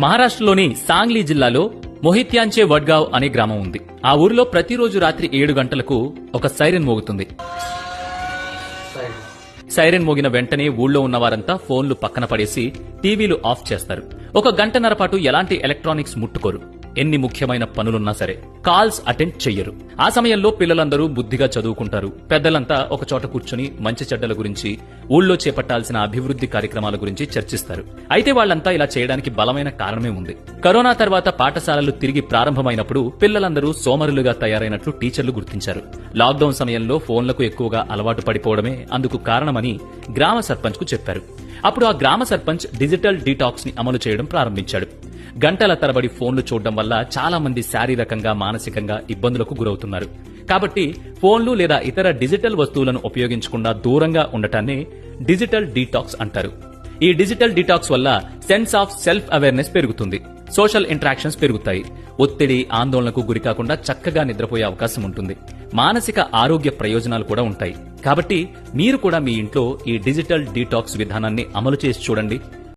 మహారాష్ట్రలోని సాంగ్లీ జిల్లాలో మొహిత్యాంచే వడ్గావ్ అనే గ్రామం ఉంది. ఆ ఊరిలో ప్రతిరోజు రాత్రి 7 గంటలకు ఒక సైరన్ మోగుతుంది. సైరన్ మోగిన వెంటనే ఊళ్ళో ఉన్న వారంతా ఫోన్లు పక్కన పడేసి టీవీలు ఆఫ్ చేస్తారు. 1 గంటన్నర పాటు ఎలాంటి ఎలక్ట్రానిక్స్ ముట్టుకోరు. ఎన్ని ముఖ్యమైన పనులున్నా సరే కాల్స్ అటెండ్ చెయ్యరు. ఆ సమయంలో పిల్లలందరూ బుద్ధిగా చదువుకుంటారు. పెద్దలంతా ఒక చోట కూర్చుని మంచి చెడ్డల గురించి, ఊళ్ళో చేపట్టాల్సిన అభివృద్ధి కార్యక్రమాల గురించి చర్చిస్తారు. అయితే వాళ్లంతా ఇలా చేయడానికి బలమైన కారణమే ఉంది. కరోనా తర్వాత పాఠశాలలు తిరిగి ప్రారంభమైనప్పుడు పిల్లలందరూ సోమరులుగా తయారైనట్లు టీచర్లు గుర్తించారు. లాక్డౌన్ సమయంలో ఫోన్లకు ఎక్కువగా అలవాటు పడిపోవడమే అందుకు కారణమని గ్రామ సర్పంచ్ కు చెప్పారు. అప్పుడు ఆ గ్రామ సర్పంచ్ డిజిటల్ డీటాక్స్ ని అమలు చేయడం ప్రారంభించాడు. గంటల తరబడి ఫోన్లు చూడడం వల్ల చాలా మంది శారీరకంగా, మానసికంగా ఇబ్బందులకు గురవుతున్నారు. కాబట్టి ఫోన్లు లేదా ఇతర డిజిటల్ వస్తువులను ఉపయోగించకుండా దూరంగా ఉండటాన్ని డిజిటల్ డీటాక్స్ అంటారు. ఈ డిజిటల్ డీటాక్స్ వల్ల సెన్స్ ఆఫ్ సెల్ఫ్ అవేర్నెస్ పెరుగుతుంది. సోషల్ ఇంటరాక్షన్స్ పెరుగుతాయి. ఒత్తిడి, ఆందోళనకు గురికాకుండా చక్కగా నిద్రపోయే అవకాశం ఉంటుంది. మానసిక ఆరోగ్య ప్రయోజనాలు కూడా ఉంటాయి. కాబట్టి మీరు కూడా మీ ఇంట్లో ఈ డిజిటల్ డీటాక్స్ విధానాన్ని అమలు చేసి చూడండి.